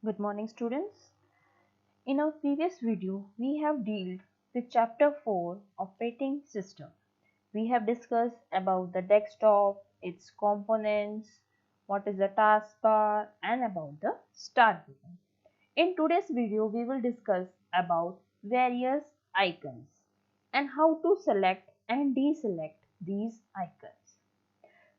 Good morning, students. In our previous video, we have dealt with chapter 4 operating system. We have discussed about the desktop, its components, what is the taskbar, and about the start button. In today's video, we will discuss about various icons and how to select and deselect these icons.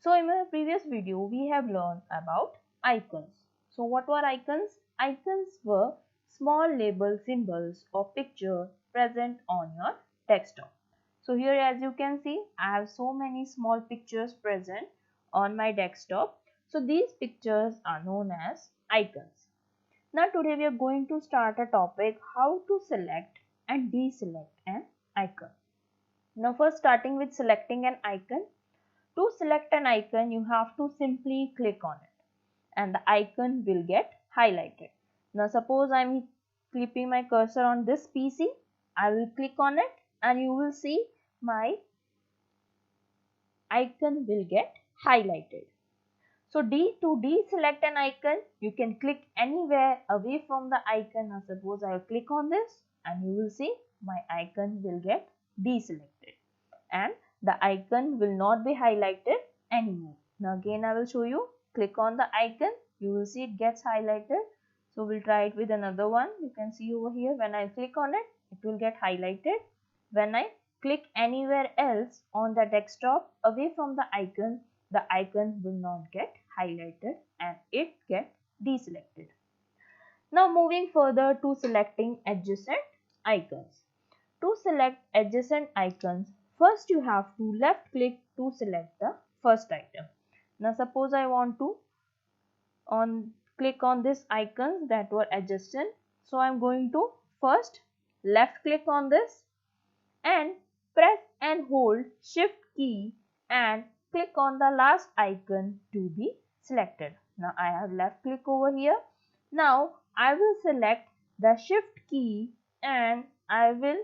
So in my previous video, we have learned about icons. So what were icons? Icons were small label symbols or picture present on your desktop. So here, as you can see, I have so many small pictures present on my desktop. So these pictures are known as icons. Now today we are going to start a topic how to select and deselect an icon. Now first, starting with selecting an icon. To select an icon, you have to simply click on it and the icon will get highlighted. Now suppose I am keeping my cursor on this PC, I will click on it and you will see my icon will get highlighted. So to deselect an icon, you can click anywhere away from the icon. Now suppose I will click on this and you will see my icon will get deselected and the icon will not be highlighted anymore. Now again I will show you. Click on the icon, you will see it gets highlighted. So we'll try it with another one. You can see over here, when I click on it, it will get highlighted. When I click anywhere else on the desktop away from the icon will not get highlighted and it get deselected. Now moving further to selecting adjacent icons. To select adjacent icons, first you have to left click to select the first item. Now suppose I want to click on this icons that were adjacent. So I am going to first left click on this and press and hold shift key and click on the last icon to be selected. Now I have left click over here. Now I will select the shift key and I will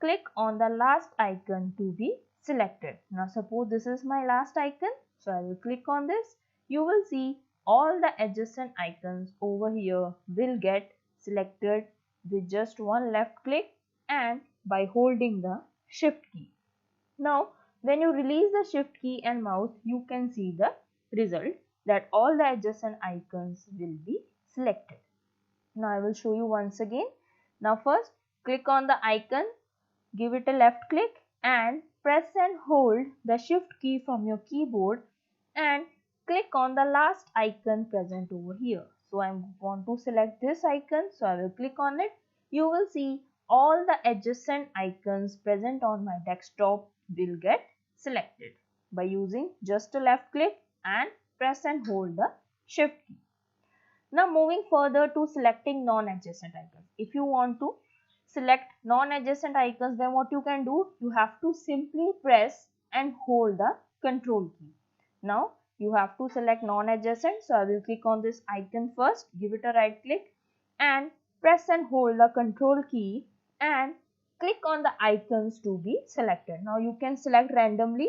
click on the last icon to be selected. Now suppose this is my last icon, so I will click on this. You will see all the adjacent icons over here will get selected with just one left click and by holding the shift key. Now when you release the shift key and mouse, you can see the result that all the adjacent icons will be selected. Now I will show you once again. Now first click on the icon, give it a left click and press and hold the shift key from your keyboard and click on the last icon present over here. So I want to select this icon, so I will click on it. You will see all the adjacent icons present on my desktop will get selected by using just a left click and press and hold the shift key. Now moving further to selecting non-adjacent icons. If you want to select non-adjacent icons, then what you can do, you have to simply press and hold the control key. Now you have to select non-adjacent, so I will click on this icon first, give it a right click and press and hold the control key and click on the icons to be selected. Now you can select randomly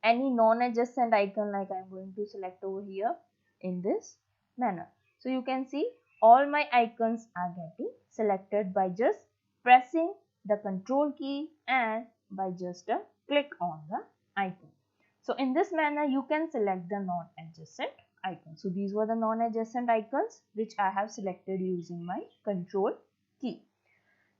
any non-adjacent icon, like I am going to select over here in this manner. So you can see all my icons are getting selected by just pressing the control key and by just a click on the icon. So in this manner you can select the non-adjacent icons. So these were the non-adjacent icons which I have selected using my control key.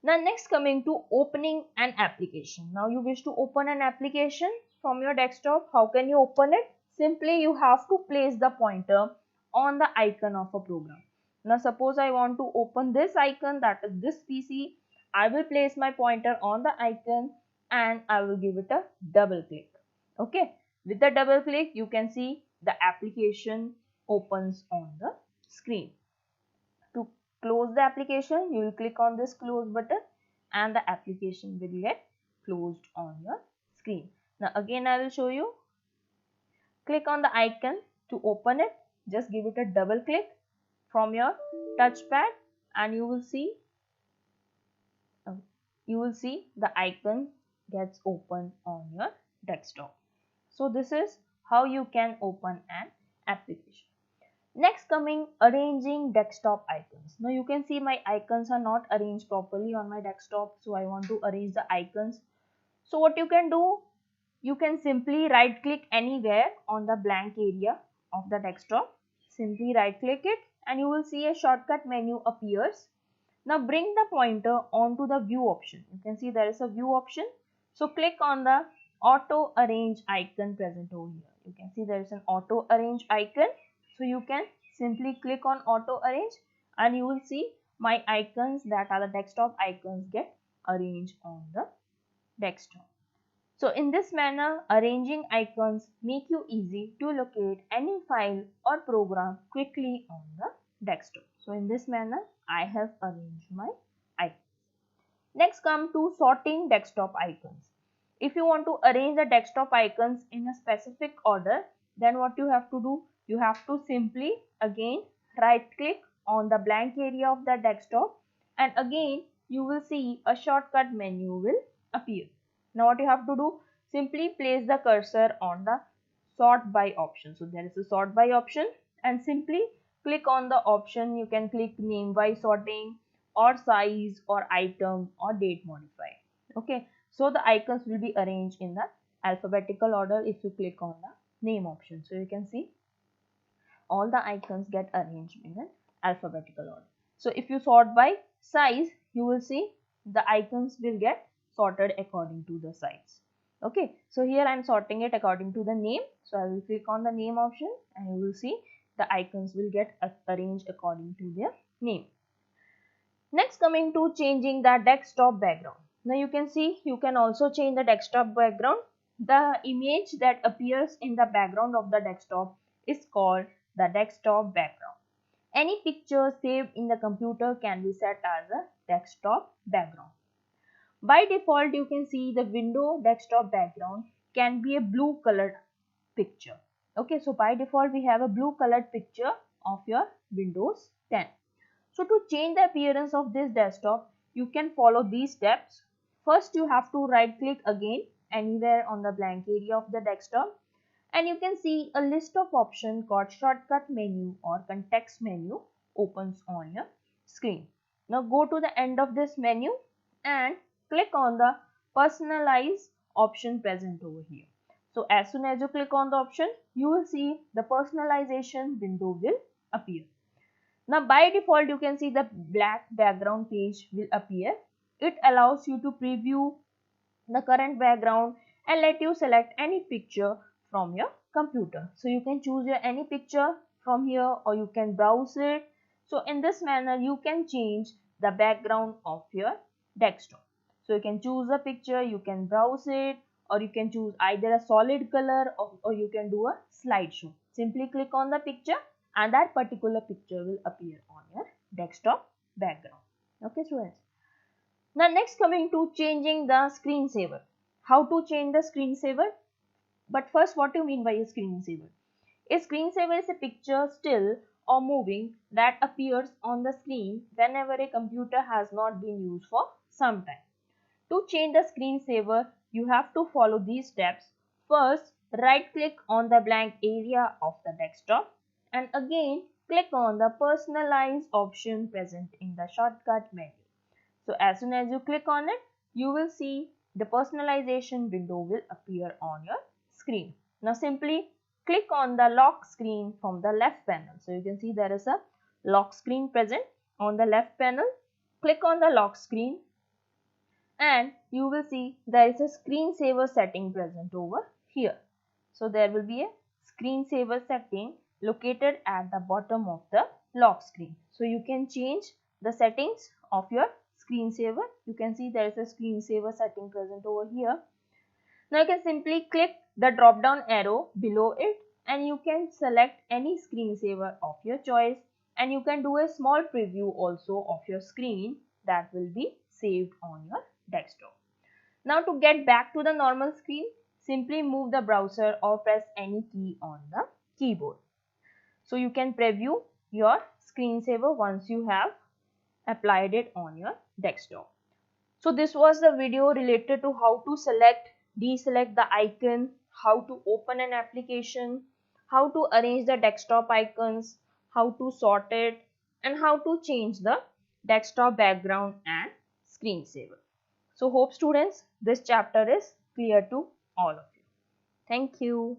Now next, coming to opening an application. Now you wish to open an application from your desktop. How can you open it? Simply you have to place the pointer on the icon of a program. Now suppose I want to open this icon, that is this PC. I will place my pointer on the icon and I will give it a double click. Okay, with the double click you can see the application opens on the screen. To close the application, you will click on this close button and the application will get closed on your screen. Now again I will show you. Click on the icon to open it. Just give it a double click from your touchpad and you will see the icon gets opened on your desktop. So this is how you can open an application. Next coming arranging desktop icons. Now you can see my icons are not arranged properly on my desktop, so I want to arrange the icons. So what you can do, you can simply right click anywhere on the blank area of the desktop. Simply right click it and you will see a shortcut menu appears. Now bring the pointer onto the view option. You can see there is a view option. So click on the auto arrange icon present over here. You can see there is an auto arrange icon. So you can simply click on auto arrange and you will see my icons, that are the desktop icons, get arranged on the desktop. So in this manner, arranging icons make you easy to locate any file or program quickly on the desktop. So in this manner, I have arranged my icons. Next come to sorting desktop icons. If you want to arrange the desktop icons in a specific order, then what you have to do? You have to simply again right click on the blank area of the desktop and again you will see a shortcut menu will appear. Now what you have to do? Simply place the cursor on the sort by option. So there is a sort by option and simply click on the option. You can click name by sorting or size or item or date modify. Okay, so the icons will be arranged in the alphabetical order if you click on the name option. So you can see all the icons get arranged in an alphabetical order. So if you sort by size, you will see the icons will get sorted according to the size. Okay, so here I am sorting it according to the name. So I will click on the name option and you will see the icons will get arranged according to their name. Next coming to changing the desktop background. Now you can see you can also change the desktop background. The image that appears in the background of the desktop is called the desktop background. Any picture saved in the computer can be set as a desktop background. By default, you can see the window desktop background can be a blue colored picture. Okay, so by default we have a blue colored picture of your Windows 10. So to change the appearance of this desktop, you can follow these steps. First, you have to right click again anywhere on the blank area of the desktop and you can see a list of options called shortcut menu or context menu opens on your screen. Now go to the end of this menu and click on the personalize option present over here. So as soon as you click on the option, you will see the personalization window will appear. Now by default, you can see the black background page will appear. It allows you to preview the current background and let you select any picture from your computer. So you can choose your any picture from here or you can browse it. So in this manner, you can change the background of your desktop. So you can choose a picture, you can browse it, or you can choose either a solid color or you can do a slideshow. Simply click on the picture and that particular picture will appear on your desktop background. Okay, students. Now next coming to changing the screensaver. How to change the screensaver? But first, what do you mean by a screensaver? A screensaver is a picture still or moving that appears on the screen whenever a computer has not been used for some time. To change the screensaver, you have to follow these steps. First, right click on the blank area of the desktop and again click on the personalize option present in the shortcut menu. So as soon as you click on it, you will see the personalization window will appear on your screen. Now simply click on the lock screen from the left panel. So you can see there is a lock screen present on the left panel. Click on the lock screen and you will see there is a screensaver setting present over here. So there will be a screensaver setting located at the bottom of the lock screen. So you can change the settings of your screensaver. You can see there is a screensaver setting present over here. Now you can simply click the drop down arrow below it and you can select any screensaver of your choice and you can do a small preview also of your screen that will be saved on your desktop. Now to get back to the normal screen, simply move the browser or press any key on the keyboard. So you can preview your screensaver once you have applied it on your desktop. So this was the video related to how to select, deselect the icon, how to open an application, how to arrange the desktop icons, how to sort it, and how to change the desktop background and screensaver. So hope students this chapter is clear to all of you. Thank you.